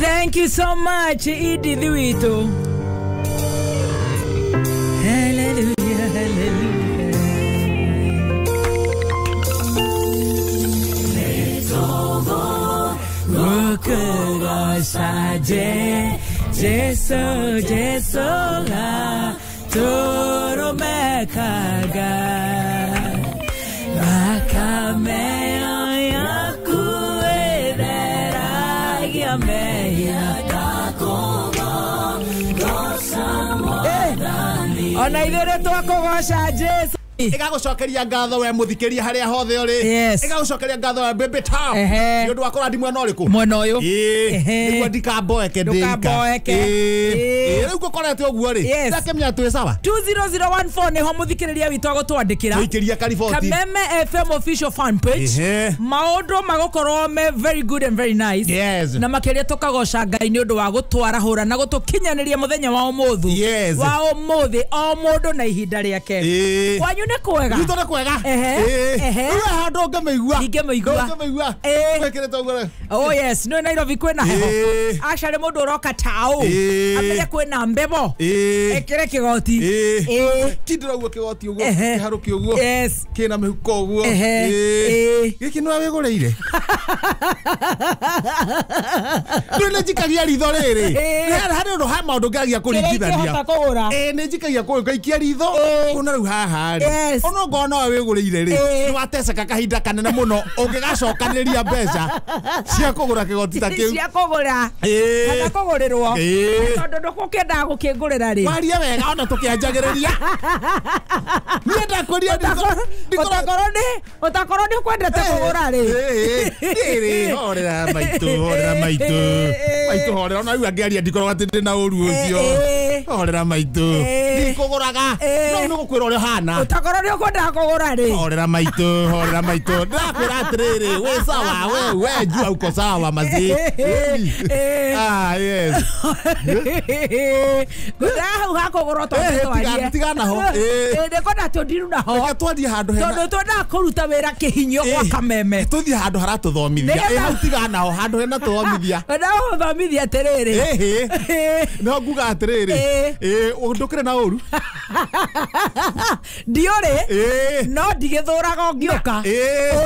Thank you so much, Idi Duito. Hallelujah, hallelujah. Saje, Jeso ga toro mekaga bakameo yaku edera ya meya takoma gosamodani ona idere twakogosha Jesu Igagucokeria ngatho we muthikiria haria hothe uri igagucokeria ngatho we Baby Tom ni undu wakora ndi mwena uriku mwena uyu niguo ndikamboeke riu gukorete uguo ri ndakemya twi sawa 20014 niho muthikiriria witu agutwandikira ikiria kariboti Kameme FM official fan page maundu magukorwo me very good and very nice na makiria tukagoca Ngai ni undu wa gutwara hura na gutukinyaniria muthenya wa umuthu wa umuthi o mundu na ihinda riake kwanyu ni kwega Nito ni kwega hando ngameigua wekirete uguo oh yes no Nairobi kwena heho ashare mundu uroka tao amenye kwena mbebo ekire kigoti kindira uguo kigoti uguo kiharuki uguo kina mihuko uguo giki no wigureire ndune njikagia ritho riri hari undu ha maundu ngagia kuringithania ni njikagia kuikia ritho kuna riu haha ono ngona wigureire ri ni wateceka kahinda kanene muno ungigacokaniriria mbeca cia kugura kigoti ta kiu cia kugura kana kugurirwo tondu ndukukenda gukingurira ri waria wega ona tukianjagiriria nienda kuria utakorwo ni kwendete kugura ri horera maitu horera ona riu angiaria ndikorwo ati na uru ucio horera maitu ni kuguraga no ni gukwira uri hana utakorwo ni kwenda kugura ri horera maitu ndakwira atiriri we sawa we jua uko sawa mazi yes gudahu hakugura twarie tigana ho ndikona tundiru na ho twathiĩ handũ hena tondu twenda kuruta wira kihinyo kwa Kameme tuthiĩ handũ haratuthomithia hau tigana ho handũ hena tuthomithia na thomithia atiriri no nguga atiriri ndukire na uru ndiore no ndigithuraga ngioka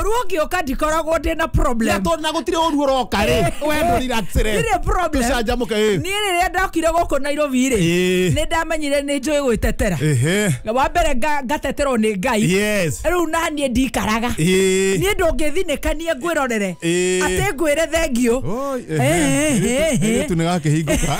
uru ngioka ndikoragwo ndina problem tondu na gutire uru uroka ri wendo relaxere ndire problem tucanjamuke ni riria ndakire guku Nairobi ri ni ndamenyire ni njui gwitetera wa mbere ngateterwo ni Ngai riu nanie ndikaraga ni ndungithinikanie ngwirorere ati ngwire thengio tu nigakihinguka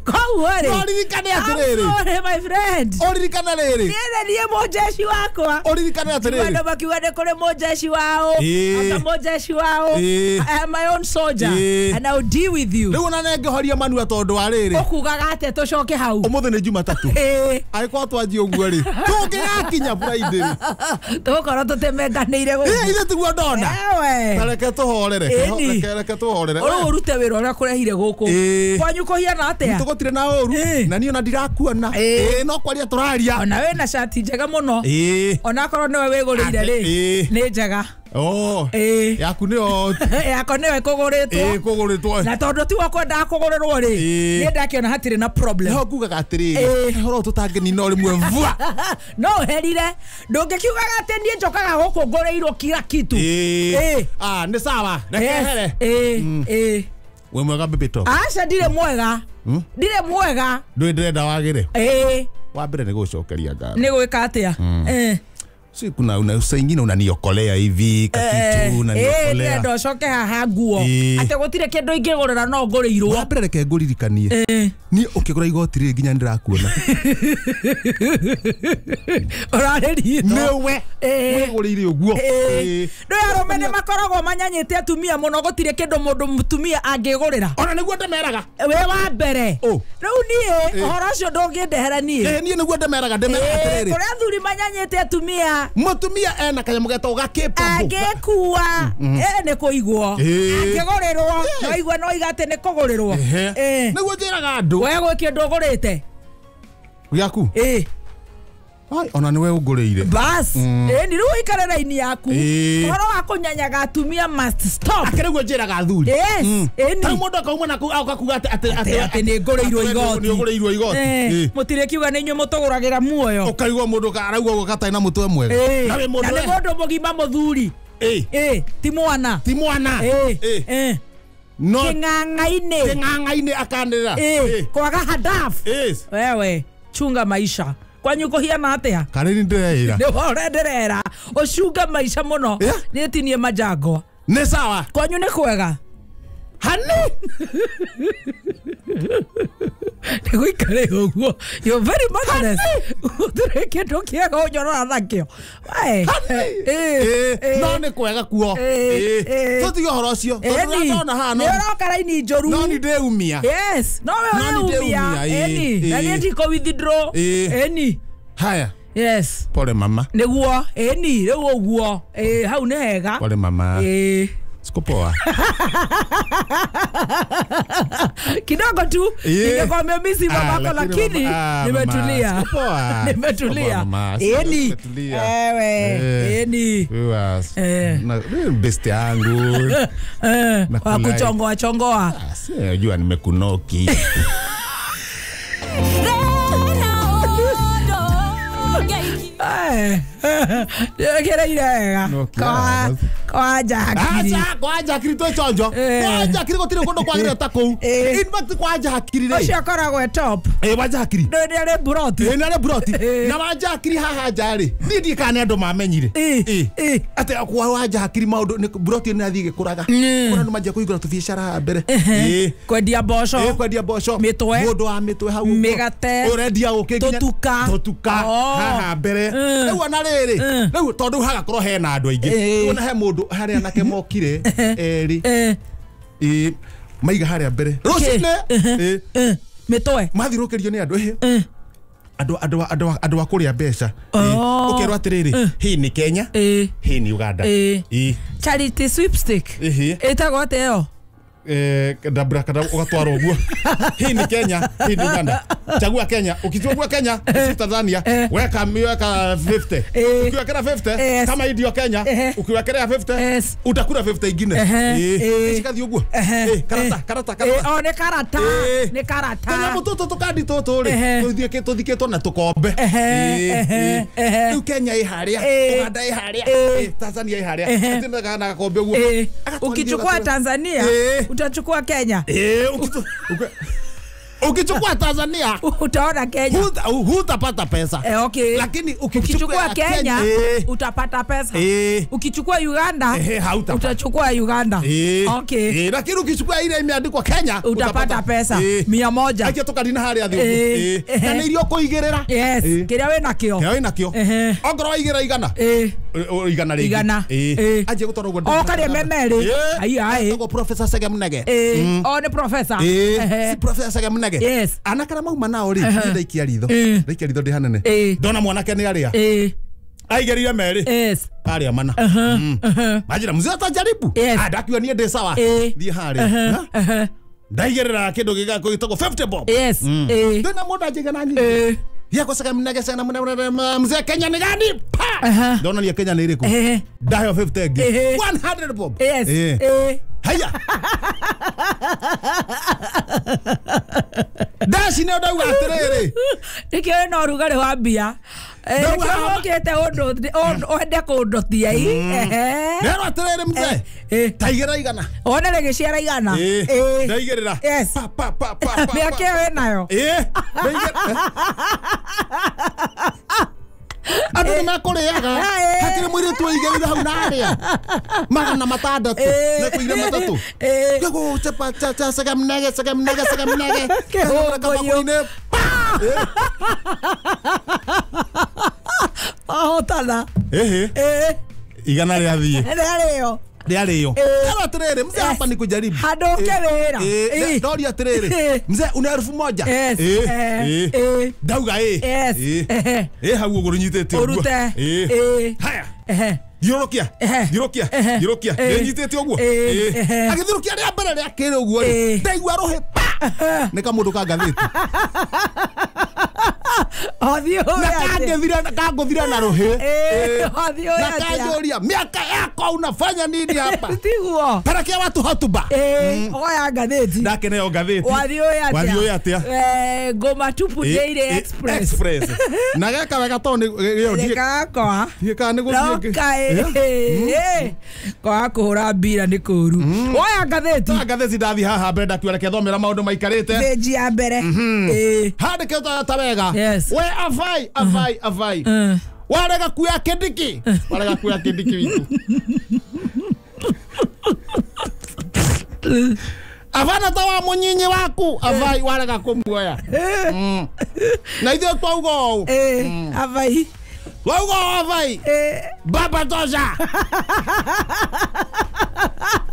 koguo ri oririkane atiriri my friend oririkane riri niye mujeshi wakwa oririkane atiriri wendo bakiuga ni kuri mujeshi wao aka mujeshi wao I am my own soldier and I will deal with you riu na nengehoria manua tondu wa riri ukugaga ate tucoke hau umuthi ni Jumatatu aiko twanji uguo ri tukigakinya Friday tukorwo tutemenganire guku ile tiguo ndona reke tuhorere uru urute wira uria kurehire guku kwanyu kuhiana atia tugotire na uru na ni ona ndirakuona no kwaria turaria ona we na shati njega muno ona korwo niwe wigurire ri ni njega yaku nio yako niwe kuguritwo na tondu ti wakwenda kugurirwo ri ni ndakiona hatire na problem no kugaga atiriri horo tutangeni no rimwe vua no herire ndungikiugaga ati nie njokaga guku ngureirwo kila kitu ni sawa rekehere we mwega Baby Tom aca ndire mwega ndwenda wagire wa mbere ni gucokeria ngatho ni gwika atia si kuna unasaingine unaniokolea hivi kakitu unaniokolea ndo coke haha nguo ate gutire kindu ingigurira no ngurirwo wa mbere reke nguririkanie ni ukigura igoti ri nginya ndirakuona urareri niwe wigurire uguo ndo yaromene makoragwo manyanyite atumia muno gutire kindu mundu mutumia angigurira ona niguo ndemeraga we wa mbere riu nie uhoro ucio ndungindehera nie nie niguo ndemeraga atiriri kuria thuri manyanyite atumia mutumia ena kanyamu getoga kipago agekua ni kuigwo angigurirwo no igwa no igate ni kugurirwo niguo njiraga andu we gwi kindu ugurite giaku Ai ona niwe ungureire. Bas. Ni ru ikara raini yaku. Horo wa kunyanyaga atumia must stop. Akereguo njiraga athuri. Yes. Ta mundu akauma na akakuga ati ni ngureirwo igoti. Ni ngureirwo igoti. Mutire kiuga ni nyu mutuguragira muoyo. Ukaigwa mundu arauga gukatai na mutwe mwega. Na ni mundu mugima muthuri. Ti mwana. Ti mwana. No. King'ang'aine akanira. Kwaga hadaf. Wewe chunga maisha. Kwanyu kuhiana atia? Kareni ndirera. Ni worenderera. Ucunga maisha muno. Ni tinie majango. Ni sawa. Kwanyu ni kwega. Hani. Niguikare uguo. You're very modest. Tureke tokia go njorora thakio. Wai. No ni kwega kuo. Tutige horo cio. Ndona hano. Ni roka raini njoru. No ni ndeumia. Yes. No we umia. Eni. Na ni ndiko withdraw. Eni. Haya. Yes. Pole mama. Niguo. Eni. Rĩu ũguo. Hau nĩ hega. Pole mama. Skopoa. Kidogo tu ningekwambia mimi babako lakini nimetulia. Nimetulia. Eni. Eni. Na best yangu. Kwa kuchongoa chongoa. Unajua nimekunoki. Kera irega. Kwa jakiri. Kwa jakiri to chonjo. Kwa jakiri gotire kondo kwagire ta kou. In fact kwa jakiri re. Ocia koragwe top. Wa jakiri. Ndio ari buroti. Ni ari buroti. Na wa jakiri haha jari. Ni ndi kana ndo mamenyire. Ate kwa wa jakiri maundu ni buroti ni athige kuraga. Kuna ndo majia kuigura tu biashara mbere. Kwendia mboco. Kwendia mboco. Mitwe. Mundu wa mitwe hau. Migate. Urendia ukiginya. Totuka. Haha mbere. Riu ona riri. Riu tondu haga korwo hena andu aingi. Ona he mundu haria nake mokire eri. Maiga haria mbere. Rucine. Mitwe. Mathirukirio ni andu ehe. Andu akuria mbeca. Ukerwo atiriri. Hii ni Kenya. Hii ni Uganda. Charity sweepstake. Etagwo ateo. Dabra kada ugatwara uguo. Hii ni Kenya, hii ni Uganda. Chagua Kenya. Ukichagua Kenya, Tanzania, weka 50. Ukiwekera 50, kama hii ndio Kenya, ukiwekera 50, utakula 50 ingine. Shikathi uguo. Karata. Ne karata. Ne karata. Kana mutoto tukandi toto ri. Tuthiketwo na tukombe. Kenya i haria, Uganda i haria, Tanzania i haria. Atinda kana kombe uguo. Ukichukua Tanzania, utachukua Kenya. Ukichukua Tanzania utaona Kenya. Hutapata pesa. Okay. Lakini ukichukua Kenya utapata pesa. Ukichukua Uganda utachukua Uganda. Okay. Lakini ukichukua ile imeandikwa Kenya utapata pesa 100. Akia tukadina hari athi. Kana irio kuigirira. Yes. Kiria we nakio. Kiria we nakio. Ongoro igira igana. Igana ringi. Igana. Aje gutoro gwo. O kare memeri. Ai. Ngo Professor Segemnege. O ne professor. Si Professor Segemnege. Yes. Anakara mauma nao ri ndaikia ritho. Ndaikia ritho ndi hanene. Ndona mwanake ni aria. Aigerire meri. Yes. Aria mana. Majira mzee atajaribu. Ndakiwa nie ndi sawa. Thie hari. Ndaigerera kindu gigako gitagwo 50 bob. Yes. Ndona mundu ajigana nyi. Yako Segemnege sana mzee Kenya ni gani? Ndona ni Kenya ni iriku. Ndayo 50 gi. 100 bob. Yes. Haya. Dashi ne odawa atiriri. Nikiwe no rugari wa mbia. Ndokete onde kundotia i. Nero atiriri mzee. Taigera igana. Ona regiciara igana. Ndaigirira. Yes. Pa. Miake we nayo. Andu ni makuriaga hakiri mwiri tu igerire hau na aria magana matandatu na kuire matatu gego cha Segemnege kehora kama kuine ahotana igana ria thie Ndio. Kama atiriri mzee hapa ni kujaribu. Hadoke wera. Ndio atiriri. Mzee una 1000. Dauga hau uguru nyitete uguo. Haya. Girokia. Nyitete uguo. Agithirukia ria mbere ria kire uguo. Ndaigua rohe. Nika mundu ka ngathiti. Othio na kanguthira na ruhi othio na kanjuria miaka yako unafanya nini hapa tiguo parakia watu hotuba oya ngatheti ndake nayo ngatheti wathio atia Ngoma Tupu Daily Express na gaka wega to ni gaka ni guthie kwa kuhura mbira ni kuru oya ngatheti ndathi haha mbere ndakiore kethomera maundu maikarite peji ya mbere handike ta wega we avai warega kuya Kindiki witu avana tawa munyinyi waku avai warega kumuoya na ithio twaugo avai baba tosha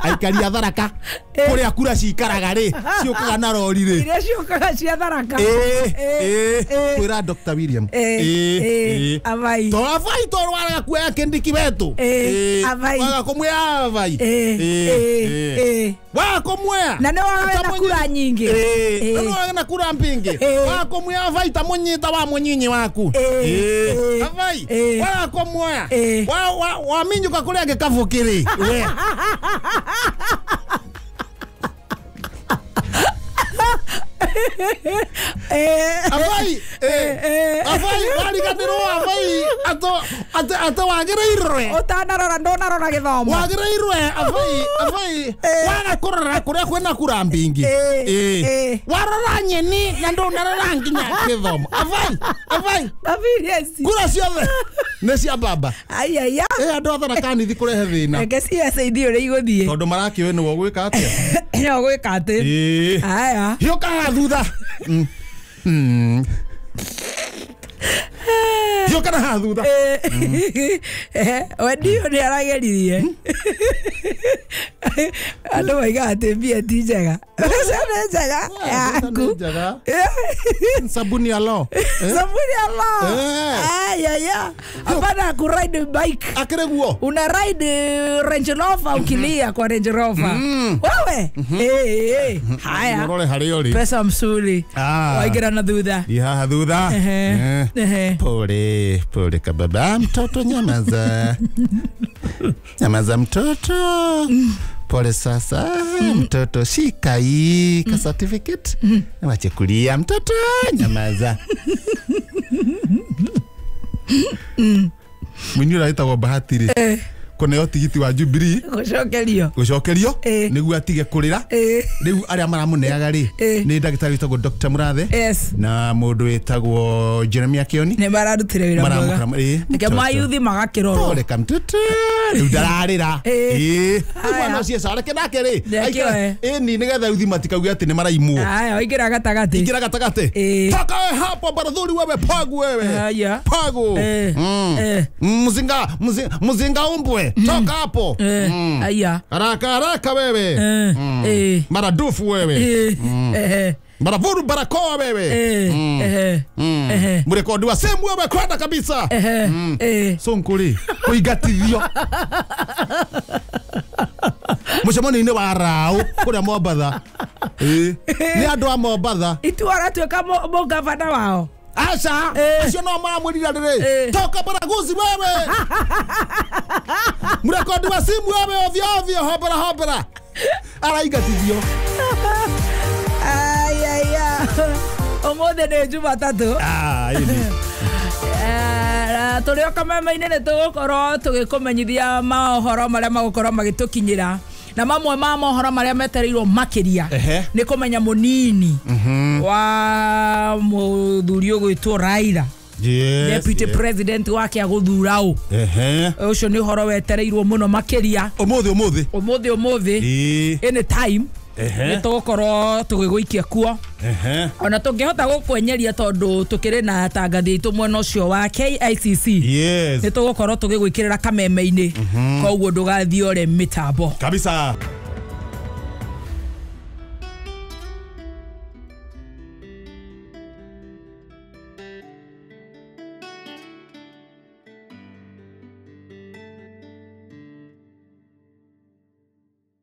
aikaria Tharaka kuria kura cikaraga ri ciukaga na rori ri iria ciukaga cia Tharaka kwira Dr. William avai to warega kuya Kindiki wetu avai waga kumwea avai waga kumwea na ne wawe na kura nyingi waga na kura mpingi waga kumwea avai ta munyita wa munyinyi waku avai waga kumwea wa minyuka kuria gikabukiri we avai wariganirwo avai ato wagireirwe utanarora ndonarora githomo wagireirwe avai waga kurora kuria kwina kura mbingi warora nyeni na ndonarora nginya githomo avai kura ciothe ne cia baba ayaya andu athara kanithi kurehe thina reke ciaceithio ri iguthie tondu marakiwe ni wo gwika atia no gwika ati aya hioka thutha hioka na thutha wendio ni arageririe andu maiga ati mbia ti njega njega yaku sabuni alo ayaya apana ku ride bike akireguo una ride Range Rover ukilia kwa Range Rover wewe haya role hariori pesa msuri waigira na thutha haha thutha pole kababa mtoto nyamaza mtoto pole sasa mtoto shika hii ka certificate wache kulia mtoto nyamaza mwenye raita kwa bahatiri kone yo tigiti wa Jubilee gucokerio niguo atige kurira riu aria maramuneaga ri ni ndagitari witagwo Dr. Murathe na mundu witagwo Jeremia Kioni ne mararutire wira mwega ke mayuthi magakiroro reka mtutu riu ndararira mwana cie sareke nake ri ni nigetha uthi matikauge ati ni maraimwo aya igira gatagati toka hapo barathuri wewe pagu wewe pagu muzinga umbwe toka hapo aya haraka wewe maradufu wewe maravuru barakoa wewe mrekodi wa semu wewe kwenda kabisa sonkuri kuigatithio mucemani ni warao kuria Mombatha ni andu a Mombatha itwara tweka mugavana wao Asha, acio no maramwirira riri toka baraguzi wewe mrekodi wa simu wewe ovyo hobera araigatithio ayaya omothe ni Jumatatu turio kameme-ini ni tugukorwo tugikumenyithia mohoro maria magukorwo magitukinyira na mamwe ma mohoro maria metereirwo makiria ni kumenya munini wa muthuri ugwitwo Raila deputy president wake aguthurao ucio ni horo wetereirwo muno makiria umuthi any time ni tugukorwo tugiguikia kuo ona tungihota gukwenyeria tondu tukiri na tangathi itu mwena ucio wa KICC ni tugukorwo tugigwikirira kameme-ini koguo ndugathii ore mitambo kabisa.